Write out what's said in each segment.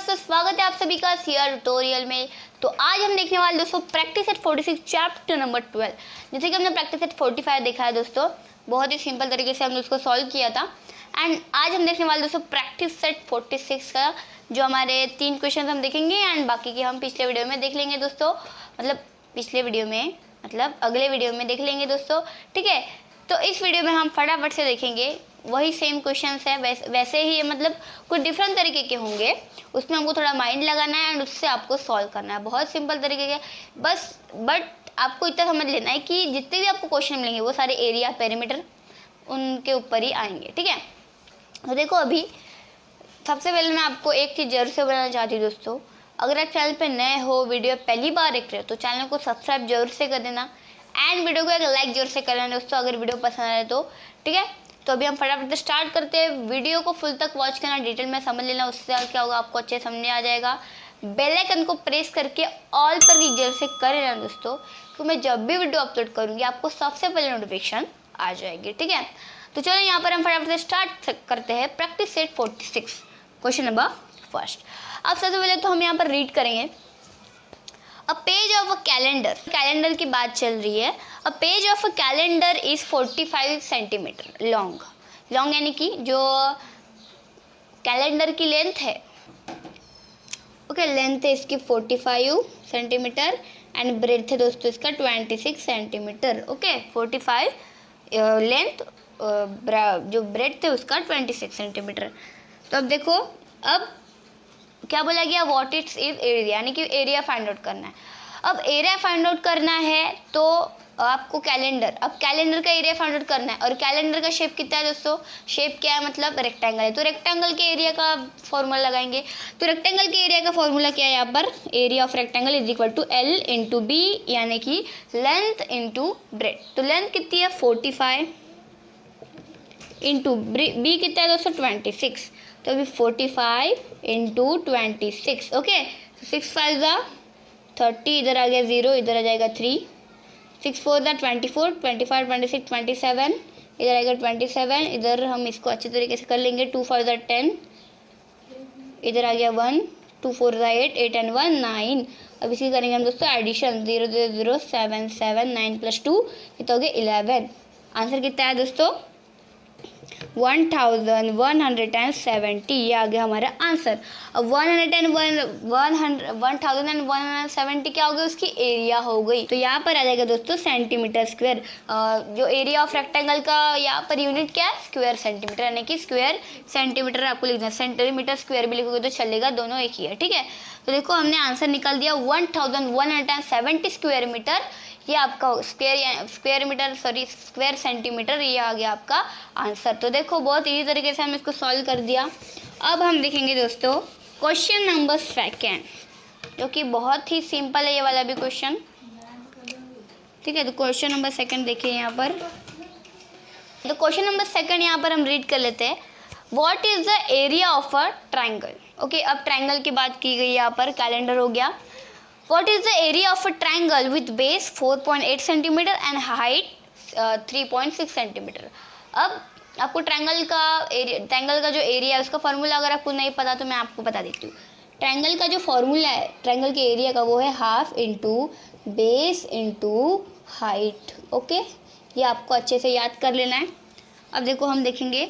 दोस्तों, स्वागत है आप सभी का सीआर ट्यूटोरियल में। तो आज हम देखने वाले दोस्तों प्रैक्टिस सेट 46 चैप्टर नंबर 12। जैसे कि हमने प्रैक्टिस सेट 45 देखा है दोस्तों, बहुत ही सिंपल तरीके से हमने उसको सॉल्व किया था। एंड आज हम देखने वाले दोस्तों प्रैक्टिस सेट 46 का, जो हमारे 3 क्वेश्चन हम देखेंगे एंड बाकी के हम पिछले वीडियो में देख लेंगे दोस्तों। अगले वीडियो में देख लेंगे दोस्तों, ठीक है। तो इस वीडियो में हम फटाफट से देखेंगे, वही सेम क्वेश्चंस है, वैसे ही मतलब कुछ डिफरेंट तरीके के होंगे। उसमें हमको थोड़ा माइंड लगाना है एंड उससे आपको सॉल्व करना है। बहुत सिंपल तरीके के बस, बट आपको इतना समझ लेना है कि जितने भी आपको क्वेश्चन मिलेंगे वो सारे एरिया पेरीमीटर उनके ऊपर ही आएंगे, ठीक है। तो देखो, अभी सबसे पहले मैं आपको एक चीज़ जरूर से बताना चाहती हूँ दोस्तों, अगर आप चैनल पे नए हो, वीडियो पहली बार देख रहे हो, तो चैनल को सब्सक्राइब जरूर से कर देना एंड वीडियो को एक लाइक जरूर से कर लेना दोस्तों, अगर वीडियो पसंद आए तो, ठीक है। तो अभी हम फटाफट से स्टार्ट करते हैं। वीडियो को फुल तक वॉच करना, डिटेल में समझ लेना, उससे क्या होगा आपको अच्छे समझ आ जाएगा। बेल आइकन को प्रेस करके ऑल पर क्लिक जरूर से कर लेना दोस्तों, क्योंकि मैं जब भी वीडियो अपलोड करूँगी आपको सबसे पहले नोटिफिकेशन आ जाएगी, ठीक है। तो चलो यहाँ पर हम फटाफट से स्टार्ट करते हैं practice set 46 question number first. अब सबसे पहले तो हम यहाँ पर रीड करेंगे, a page of a calendar की बात चल रही है। A page of a calendar is 45 centimetre long यानी कि जो कैलेंडर की लेंथ है, ओके, लेंथ है इसकी 45 सेंटीमीटर एंड ब्रेड्थ है दोस्तों इसका 26 सेंटीमीटर, ओके। 45 लेंथ, जो ब्रेड्थ है उसका 26 सेंटीमीटर। तो अब देखो, अब क्या बोला गया, व्हाट इट्स इज एरिया, यानी कि एरिया फाइंड आउट करना है। अब एरिया फाइंड आउट करना है तो आपको कैलेंडर का एरिया फाइंड आउट करना है। और कैलेंडर का शेप कितना है दोस्तों, शेप क्या है, मतलब रेक्टेंगल है। तो रेक्टेंगल के एरिया का फॉर्मूला लगाएंगे। तो रेक्टेंगल के एरिया का फॉर्मूला क्या है यहाँ पर, area of rectangle is equal to L into B, यानी कि लेंथ इंटू ब्रेड। तो लेंथ कितनी है 45 इंटू बी कितना है दोस्तों 26। तो अभी 45 इंटू 26, ओके। 6 5 ज़ा 30, इधर आ गया 0, इधर आ जाएगा 3, 6 4 ज़ा 24, 25 26 27, इधर आएगा 27, इधर हम इसको अच्छे तरीके से कर लेंगे। 2 5 ज़ा 10, इधर आ गया 1, 2 4 ज़ा 8, 8 and 1 9। अब इसी करेंगे हम दोस्तों एडिशन, 0 0 0 7 7, 9 + 2 कितना हो गया 11। आंसर कितना है दोस्तों 1170, ये आ गया हमारा आंसर। अब 1170 क्या हो गया, उसकी एरिया हो गई। तो यहाँ पर आ जाएगा दोस्तों सेंटीमीटर स्क्वायर। जो एरिया ऑफ रेक्टेंगल का यहाँ पर यूनिट क्या है, स्क्वायर सेंटीमीटर, यानी कि स्क्वायर सेंटीमीटर आपको लिखना है। सेंटीमीटर स्क्वायर भी लिखोगे तो चलेगा, दोनों एक ही है, ठीक है। तो देखो, हमने आंसर निकाल दिया 1170 स्क्वायर मीटर। ये आपका स्क्वायर सेंटीमीटर, ये आ गया आपका आंसर। तो देखो, बहुत इजी तरीके से हम इसको सॉल्व कर दिया। अब हम देखेंगे दोस्तों क्वेश्चन नंबर सेकंड, जो कि बहुत ही सिंपल है ये वाला भी क्वेश्चन, ठीक है। तो क्वेश्चन नंबर सेकंड देखिए यहाँ पर। तो क्वेश्चन नंबर सेकंड यहाँ पर हम रीड कर लेते हैं, what is the area of a triangle, okay. अब ट्राइंगल की बात की गई, यहाँ पर कैलेंडर हो गया। What is the area of a triangle with base 4.8 cm and height 3.6 cm? अब आपको ट्रायंगल का जो एरिया है उसका फॉर्मूला अगर आपको नहीं पता तो मैं आपको बता देती हूँ। ट्रायंगल का जो फॉर्मूला है ट्रायंगल के एरिया का, वो है half into base into height, okay. ये आपको अच्छे से याद कर लेना है। अब देखो, हम देखेंगे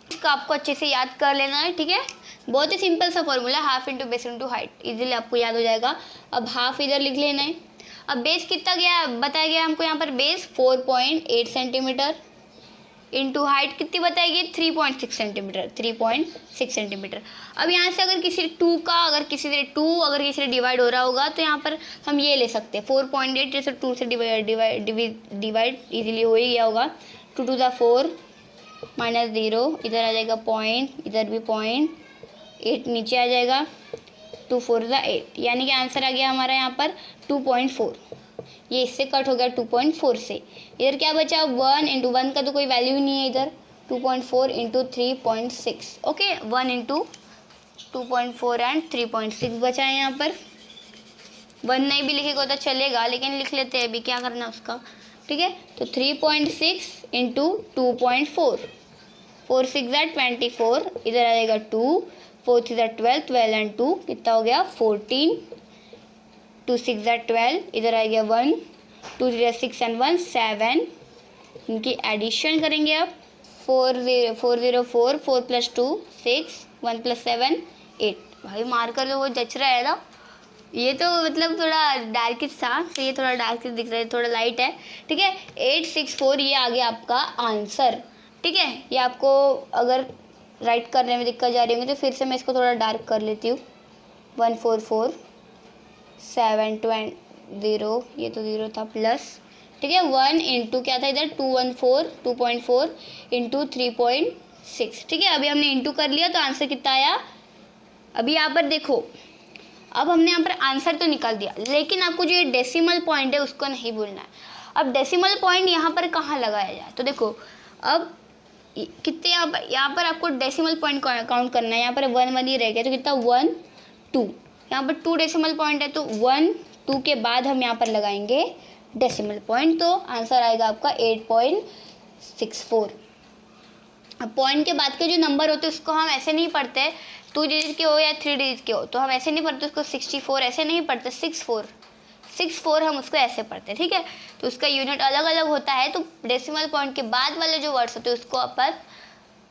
इसका, आपको अच्छे से याद कर लेना है, ठीक है। बहुत ही सिंपल सा formula, half into base into height, easily आपको याद हो जाएगा। अब हाफ इधर लिख लेना है। अब बेस कितना गया, बताया गया हमको यहाँ पर, बेस 4.8 सेंटीमीटर इंटू हाइट कितनी बताएगी 3.6 सेंटीमीटर। अब यहाँ से अगर किसी 2 अगर किसी से डिवाइड हो रहा होगा तो यहाँ पर हम ये ले सकते हैं 4.8, जैसे 2 से डिवाइड इजीली हो ही गया होगा। 2 2 ज़ा 4 -0, इधर आ जाएगा पॉइंट, इधर भी पॉइंट, 8 नीचे आ जाएगा, 2 4 ज़ा 8, यानी कि आंसर आ गया हमारा यहाँ पर 2.4। ये इससे कट हो गया 2.4 से। इधर क्या बचा 1 इंटू 1 का तो कोई वैल्यू नहीं है इधर, 2.4 इंटू 3.6, ओके। 1 इंटू 2.4 एंड 3.6 बचा है यहाँ पर। 1 नहीं भी लिखेगा तो चलेगा, लेकिन लिख लेते हैं, अभी क्या करना उसका, ठीक है। तो 3.6 इंटू 2.4, 4 6 ज़ा 24, इधर आ जाएगा 2, 4 3 ज़ा 12, 12 एंड 2 कितना हो गया 14, 2 6 ज़ा 12, इधर आ गया 1, 2 3 ज़ा 6 एंड 1 7, इनकी एडिशन करेंगे अब 4 0 4 0 4, 4 प्लस 2 6, 1 प्लस 7 8। भाई मार्कर तो वो जच रहा है ना, ये तो मतलब थोड़ा डार्क था, तो ये थोड़ा डार्क दिख रहा है, थोड़ा लाइट है, ठीक है। 864 ये आ गया आपका आंसर, ठीक है। ये आपको अगर राइट करने में दिक्कत जा रही होगी तो फिर से मैं इसको थोड़ा डार्क कर लेती हूँ। 144 7 0, ये तो 0 था प्लस, ठीक है। 1 इंटू क्या था इधर 214 2.4 इंटू 3.6, ठीक है। अभी हमने इंटू कर लिया तो आंसर कितना आया। अभी यहाँ पर देखो, अब हमने यहाँ पर आंसर तो निकाल दिया, लेकिन आपको जो ये डेसिमल पॉइंट है उसको नहीं भूलना है। अब डेसिमल पॉइंट यहाँ पर कहाँ लगाया जाए, तो देखो अब कितने यहाँ पर आपको डेसिमल पॉइंट काउंट करना है। यहाँ पर 1 1 ही रह गया, तो कितना 1 2, यहाँ पर 2 डेसिमल पॉइंट है, तो 1 2 के बाद हम यहाँ पर लगाएंगे डेसिमल पॉइंट, तो आंसर आएगा आपका 8.64। अब पॉइंट के बाद के जो नंबर होते हैं उसको हम ऐसे नहीं पढ़ते 2 डिजिट के हो या 3 डिजिट के हो, तो हम ऐसे नहीं पढ़ते उसको 64 ऐसे नहीं पढ़ते, 64 हम उसको ऐसे पढ़ते, ठीक है। तो उसका यूनिट अलग अलग होता है। तो डेसिमल पॉइंट के बाद वाले जो वर्ड्स होते हैं उसको अपन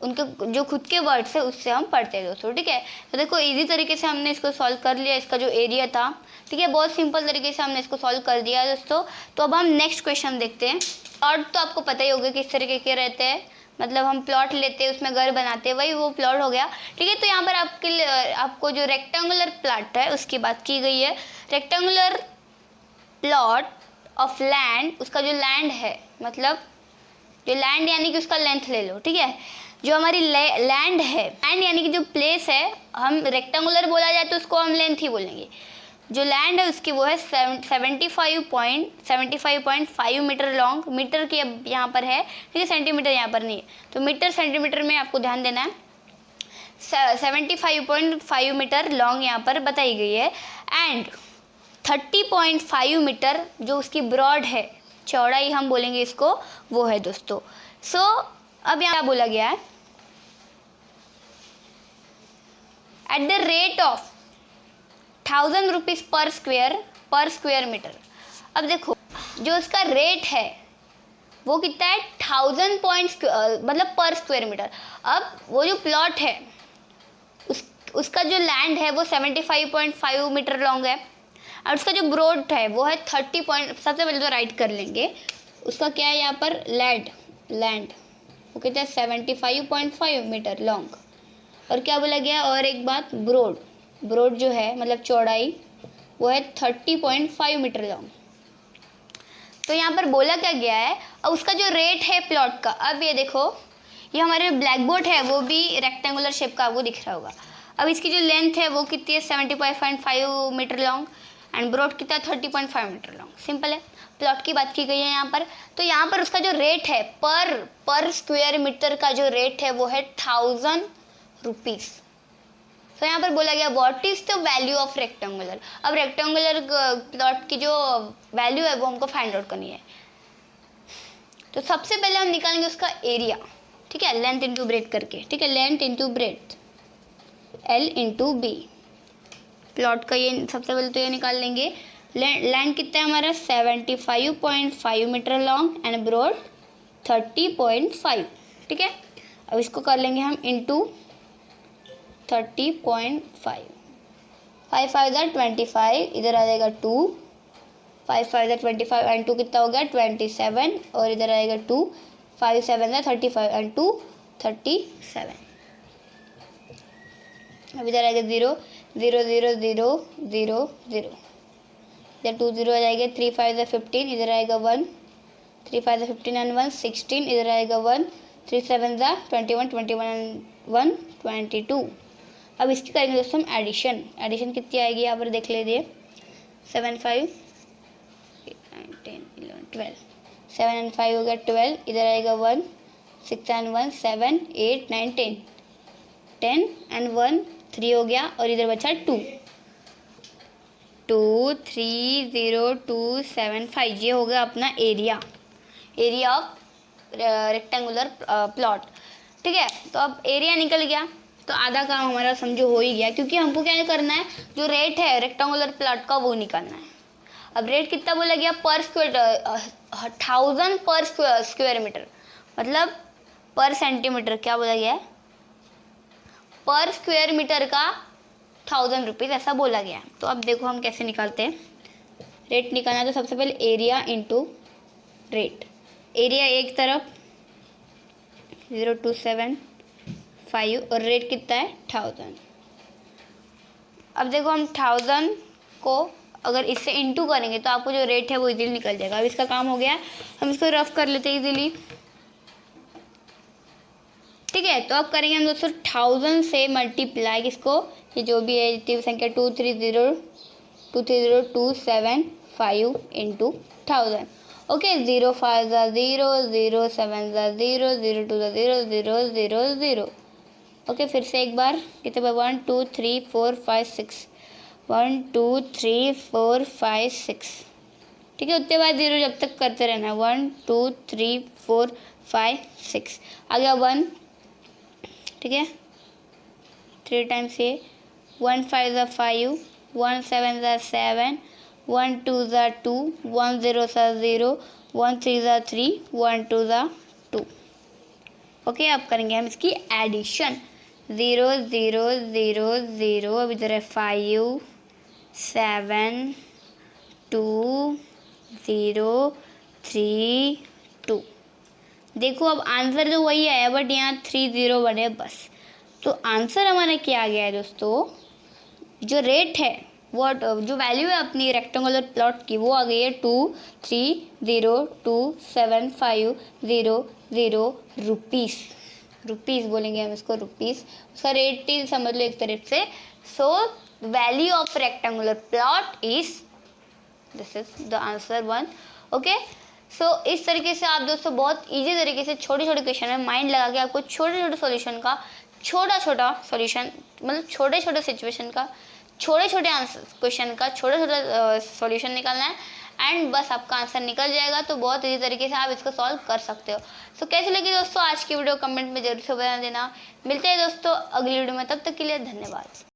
उनके जो खुद के वर्ड्स है उससे हम पढ़ते हैं दोस्तों, ठीक है। तो देखो इजी तरीके से हमने इसको सॉल्व कर लिया, इसका जो एरिया था, ठीक है, बहुत सिंपल तरीके से हमने इसको सॉल्व कर दिया दोस्तों। तो अब हम नेक्स्ट क्वेश्चन देखते हैं। और तो आपको पता ही होगा किस तरीके के रहते हैं, मतलब हम प्लॉट लेते हैं उसमें घर बनाते हैं, वही वो प्लॉट हो गया, ठीक है। तो यहाँ पर आपके लिए आपको जो रेक्टेंगुलर प्लॉट है उसकी बात की गई है। रेक्टेंगुलर प्लॉट ऑफ लैंड, उसका जो लैंड है, मतलब जो लैंड यानी कि उसका लेंथ ले लो, ठीक है। जो हमारी लैंड है, लैंड यानी कि जो प्लेस है, हम रेक्टेंगुलर बोला जाए तो उसको हम लेंथ ही बोलेंगे। जो लैंड है उसकी वो है 75.5 मीटर लॉन्ग, मीटर की अब यहाँ पर है, ठीक है, सेंटीमीटर यहाँ पर नहीं है, तो मीटर सेंटीमीटर में आपको ध्यान देना है। 75.5 मीटर लॉन्ग यहाँ पर बताई गई है, एंड 30.5 मीटर जो उसकी ब्रॉड है, चौड़ाई हम बोलेंगे इसको, वो है दोस्तों। सो अब यहाँ बोला गया है at the rate of 1000 rupees पर स्क्वेयर मीटर। अब देखो जो उसका रेट है वो कितना है 1000 पॉइंट मतलब पर स्क्वेयर मीटर। अब वो जो प्लॉट है उसका जो लैंड है वो 75.5 मीटर लॉन्ग है, और उसका जो ब्रॉड है वो है 30 पॉइंट, सबसे पहले तो राइट कर लेंगे उसका क्या है यहाँ पर लैंड वो कितना है 75.5 मीटर लॉन्ग। और क्या बोला गया, और एक बात, ब्रॉड जो है मतलब चौड़ाई वो है 30.5 मीटर लॉन्ग। तो यहाँ पर बोला क्या गया है, अब उसका जो रेट है प्लॉट का। अब ये देखो ये हमारे ब्लैक बोर्ड है वो भी रेक्टेंगुलर शेप का आपको दिख रहा होगा। अब इसकी जो लेंथ है वो कितनी है 75.5 मीटर लॉन्ग, एंड ब्रॉड कितना है 30.5 मीटर लॉन्ग। सिंपल है, प्लॉट की बात की गई है यहाँ पर। तो यहाँ पर उसका जो रेट है पर स्क्वायर मीटर का जो रेट है वो है 1000 रुपीज़। तो यहाँ पर बोला गया what is the value of rectangular. अब रेक्टेंगुलर प्लॉट की जो वैल्यू है वो हमको फाइंड आउट करनी है। तो सबसे पहले हम निकालेंगे उसका एरिया, ठीक है, लेंथ इंटू ब्रेथ करके, ठीक है, length into breadth L into B. Plot का ये सबसे पहले तो ये निकाल लेंगे। लैंड कितना है हमारा 75.5 मीटर लॉन्ग एंड ब्रॉड 30.5, ठीक है। अब इसको कर लेंगे हम इंटू 30.5, 5 5 25, इधर आ जाएगा 2, 5 5 25 एंड 2 कितना हो गया 27, और इधर आएगा 2, 5 7 35 एंड 2 37। अब इधर आएगा 0 0 0 0 0 0, इधर 2 0 आ जाएगा, 3 5 15, इधर आएगा 1, 3 5 15 एंड 1 16, इधर आएगा 1, 3 7 21 21 एंड 1 22। अब इसकी करेंगे दोस्तों हम एडिशन कितनी आएगी यहाँ पर देख लीजिए, 7 5 8 9 10 11 12, 7 एंड 5 हो गया 12, इधर आएगा 1, 6 एंड 1 7 8 9 10, 10 एंड 1 3 हो गया, और इधर बचा 2 2 3 0 2 7 5। ये हो गया अपना एरिया ऑफ रेक्टेंगुलर प्लॉट, ठीक है। तो अब एरिया निकल गया, तो आधा काम हमारा समझो हो ही गया, क्योंकि हमको क्या करना है, जो रेट है रेक्टेंगुलर प्लॉट का वो निकालना है। अब रेट कितना बोला गया, पर स्क्वायर 1000 पर स्क्वायर मीटर, मतलब पर सेंटीमीटर क्या बोला गया है, पर स्क्वायर मीटर का 1000 रुपीज़ ऐसा बोला गया है। तो अब देखो हम कैसे निकालते हैं। रेट निकालना है तो सबसे पहले एरिया इंटू रेट। एरिया एक तरफ 0275 और रेट कितना है 1000। अब देखो हम 1000 को अगर इससे इंटू करेंगे तो आपको जो रेट है वो इजीली निकल जाएगा। अब इसका काम हो गया, हम इसको रफ कर लेते हैं इजीली। ठीक है, तो अब करेंगे हम दोस्तों 1000 से मल्टीप्लाई किसको, ये जो भी है जितनी संख्या 230275 इंटू 1000। ओके, 0 5 0, 0 7 0, 0 2 0, 0 0 0। ओके, फिर से एक बार कितने बार 1 2 3 4 5 6, 1 2 3 4 5 6। ठीक है, उतने बार 0 जब तक करते रहना है। 1 2 3 4 5 6 आ गया 1। ठीक है, 3 टाइम्स ये 1 5 5, 1 7 7, 1 2 2, 1 0 0, 1 3 3, 1 2 2। ओके, अब करेंगे हम इसकी एडिशन। 0 0 0 0, अब इधर है 5 7 2 0 3 2। देखो अब आंसर तो वही आया, बट यहाँ 3 0 बने बस। तो आंसर हमारा क्या आ गया है दोस्तों, जो रेट है वो जो वैल्यू है अपनी रेक्टेंगुलर प्लॉट की वो आ गई है 230275 रुपीज़। रुपीज़ बोलेंगे हम इसको, रुपीज़। उसका रेट ही समझ लो एक तरीके से। So value of rectangular plot is, this is the answer 1। Okay, so इस तरीके से आप दोस्तों बहुत इजी तरीके से छोटे छोटे क्वेश्चन में माइंड लगा के आपको छोटे छोटे सॉल्यूशन का छोटा सॉल्यूशन, मतलब छोटे छोटे सिचुएशन का छोटे छोटे आंसर क्वेश्चन का छोटा छोटा सॉल्यूशन निकालना है, एंड बस आपका आंसर निकल जाएगा। तो बहुत इजी तरीके से आप इसको सॉल्व कर सकते हो। सो कैसी लगी दोस्तों आज की वीडियो, कमेंट में जरूर से बता देना। मिलते हैं दोस्तों अगली वीडियो में, तब तक के लिए धन्यवाद।